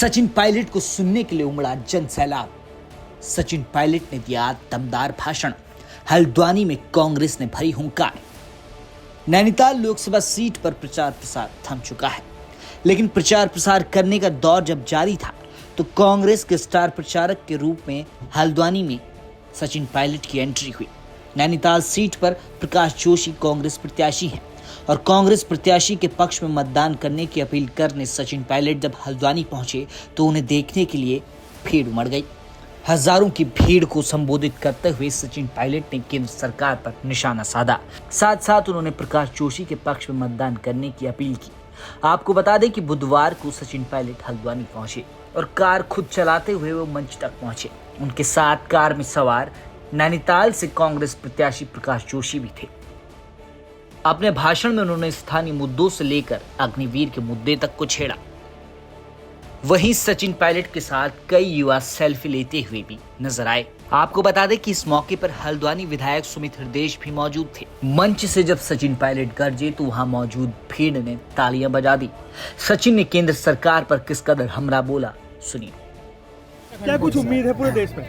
सचिन पायलट को सुनने के लिए उमड़ा जन सैलाब। सचिन पायलट ने दिया दमदार भाषण। हल्द्वानी में कांग्रेस ने भरी हुंकार। नैनीताल लोकसभा सीट पर प्रचार प्रसार थम चुका है, लेकिन प्रचार प्रसार करने का दौर जब जारी था तो कांग्रेस के स्टार प्रचारक के रूप में हल्द्वानी में सचिन पायलट की एंट्री हुई। नैनीताल सीट पर प्रकाश जोशी कांग्रेस प्रत्याशी हैं और कांग्रेस प्रत्याशी के पक्ष में मतदान करने की अपील करने सचिन पायलट जब हल्द्वानी पहुंचे तो उन्हें देखने के लिए भीड़ उमड़ गई। हजारों की भीड़ को संबोधित करते हुए सचिन पायलट ने केंद्र सरकार पर निशाना साधा। साथ साथ उन्होंने प्रकाश जोशी के पक्ष में मतदान करने की अपील की। आपको बता दें कि बुधवार को सचिन पायलट हल्द्वानी पहुंचे और कार खुद चलाते हुए वो मंच तक पहुंचे। उनके साथ कार में सवार नैनीताल से कांग्रेस प्रत्याशी प्रकाश जोशी भी थे। अपने भाषण में उन्होंने स्थानीय मुद्दों से लेकर अग्निवीर के मुद्दे तक को छेड़ा। वहीं सचिन पायलट के साथ कई युवा सेल्फी लेते हुए भी नजर आए। आपको बता दें कि इस मौके पर हल्द्वानी विधायक सुमित हृदयेश भी मौजूद थे। मंच से जब सचिन पायलट गरजे तो वहां मौजूद भीड़ ने तालियां बजा दी। सचिन ने केंद्र सरकार पर किस कदर हमला बोला, सुनिए। क्या कुछ उम्मीद है पूरे देश में?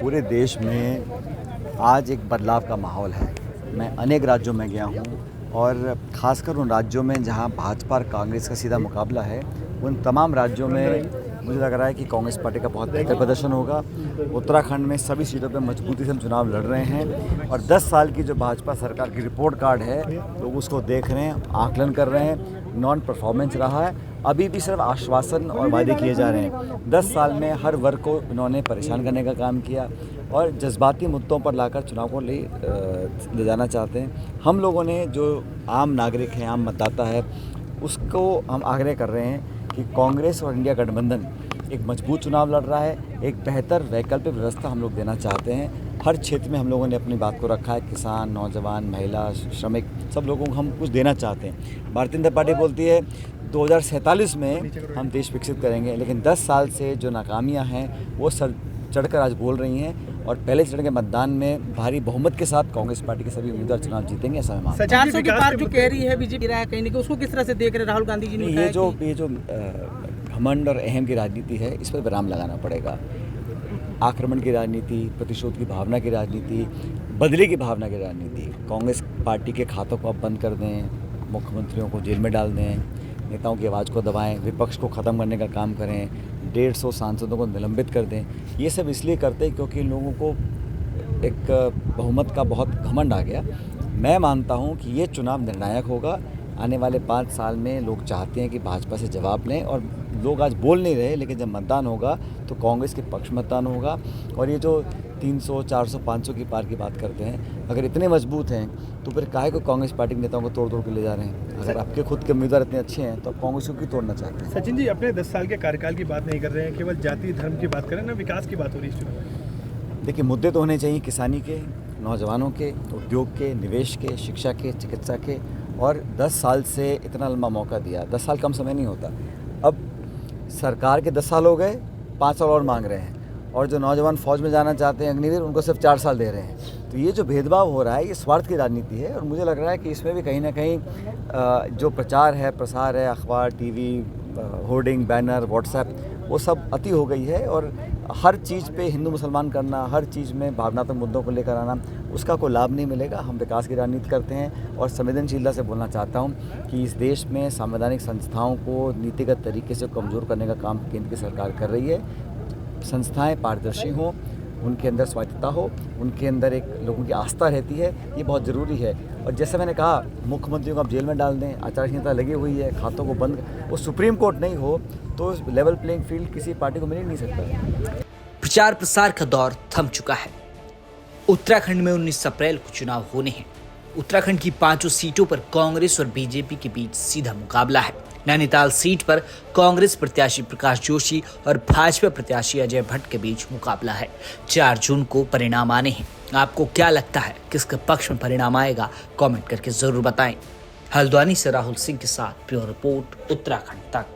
पूरे देश में आज एक बदलाव का माहौल है। मैं अनेक राज्यों में गया हूँ और ख़ासकर उन राज्यों में जहाँ भाजपा और कांग्रेस का सीधा मुकाबला है, उन तमाम राज्यों में मुझे लग रहा है कि कांग्रेस पार्टी का बहुत बेहतर प्रदर्शन होगा। उत्तराखंड में सभी सीटों पर मजबूती से हम चुनाव लड़ रहे हैं और 10 साल की जो भाजपा सरकार की रिपोर्ट कार्ड है लोग उसको देख रहे हैं, आकलन कर रहे हैं। नॉन परफॉर्मेंस रहा है, अभी भी सिर्फ आश्वासन और वादे किए जा रहे हैं। 10 साल में हर वर्ग को इन्होंने परेशान करने का काम किया और जज्बाती मुद्दों पर लाकर चुनाव को ले जाना चाहते हैं। हम लोगों ने जो आम नागरिक हैं, आम मतदाता है, उसको हम आग्रह कर रहे हैं कि कांग्रेस और इंडिया गठबंधन एक मजबूत चुनाव लड़ रहा है। एक बेहतर वैकल्पिक व्यवस्था हम लोग देना चाहते हैं। हर क्षेत्र में हम लोगों ने अपनी बात को रखा है। किसान, नौजवान, महिला, श्रमिक, सब लोगों को हम कुछ देना चाहते हैं। भारतीय जनता पार्टी बोलती है 2047 में हम देश विकसित करेंगे, लेकिन 10 साल से जो नाकामियां हैं वो सर चढ़कर आज बोल रही हैं और पहले चरण के मतदान में भारी बहुमत के साथ कांग्रेस पार्टी के सभी उम्मीदवार चुनाव जीतेंगे, ऐसा मैं मानता हूं। 400 के पार जो कह रही है बीजेपी रहा है कहीं ना कहीं, उसको किस तरह से देख रहे राहुल गांधी जी ने? ये जो घमंड और अहम की राजनीति है, इस पर विराम लगाना पड़ेगा। आक्रमण की राजनीति, प्रतिशोध की भावना की राजनीति, बदले की भावना की राजनीति, कांग्रेस पार्टी के खातों को आप बंद कर दें, मुख्यमंत्रियों को जेल में डाल दें, नेताओं की आवाज़ को दबाएं, विपक्ष को ख़त्म करने का काम करें, 150 सांसदों को निलंबित कर दें। ये सब इसलिए करते हैं क्योंकि लोगों को एक बहुमत का बहुत घमंड आ गया। मैं मानता हूँ कि ये चुनाव निर्णायक होगा। आने वाले 5 साल में लोग चाहते हैं कि भाजपा से जवाब लें और लोग आज बोल नहीं रहे, लेकिन जब मतदान होगा तो कांग्रेस के पक्ष मतदान होगा। और ये जो 300, 400, 500 की पार की बात करते हैं, अगर इतने मजबूत हैं तो फिर काहे को कांग्रेस पार्टी के नेताओं को तोड़ तोड़ के ले जा रहे हैं? अगर आपके खुद के उम्मीदवार इतने अच्छे हैं तो आप कांग्रेस को क्यों तोड़ना चाहते हैं? सचिन जी अपने 10 साल के कार्यकाल की बात नहीं कर रहे हैं, केवल जाति धर्म की बात कर रहे हैं ना, विकास की बात हो रही है। देखिए, मुद्दे तो होने चाहिए किसानी के, नौजवानों के, उद्योग के, निवेश के, शिक्षा के, चिकित्सा के। और 10 साल से इतना लंबा मौका दिया, 10 साल कम समय नहीं होता। अब सरकार के 10 साल हो गए, 5 साल और मांग रहे हैं, और जो नौजवान फौज में जाना चाहते हैं अग्निवीर, उनको सिर्फ 4 साल दे रहे हैं। तो ये जो भेदभाव हो रहा है, ये स्वार्थ की राजनीति है और मुझे लग रहा है कि इसमें भी कहीं ना कहीं जो प्रचार है, प्रसार है, अखबार, टीवी, होर्डिंग, बैनर, व्हाट्सएप, वो सब अति हो गई है। और हर चीज़ पे हिंदू मुसलमान करना, हर चीज़ में भावनात्मक मुद्दों को लेकर आना, उसका कोई लाभ नहीं मिलेगा। हम विकास की राजनीति करते हैं और संवेदनशीलता से बोलना चाहता हूँ कि इस देश में संवैधानिक संस्थाओं को नीतिगत तरीके से कमज़ोर करने का काम केंद्र की सरकार कर रही है। संस्थाएं पारदर्शी हों, उनके अंदर स्वायत्तता हो, उनके अंदर एक लोगों की आस्था रहती है, ये बहुत ज़रूरी है। और जैसे मैंने कहा, मुख्यमंत्रियों को आप जेल में डाल दें, आचार संहिता लगी हुई है, खातों को बंद, वो सुप्रीम कोर्ट नहीं हो तो लेवल प्लेइंग फील्ड किसी पार्टी को मिल ही नहीं सकता। प्रचार प्रसार का दौर थम चुका है। उत्तराखंड में 19 अप्रैल को चुनाव होने हैं। उत्तराखंड की 5 सीटों पर कांग्रेस और बीजेपी के बीच सीधा मुकाबला है। नैनीताल सीट पर कांग्रेस प्रत्याशी प्रकाश जोशी और भाजपा प्रत्याशी अजय भट्ट के बीच मुकाबला है। 4 जून को परिणाम आने हैं। आपको क्या लगता है किसके पक्ष में परिणाम आएगा? कमेंट करके जरूर बताएं। हल्द्वानी से राहुल सिंह के साथ ब्यूरो रिपोर्ट, उत्तराखंड तक।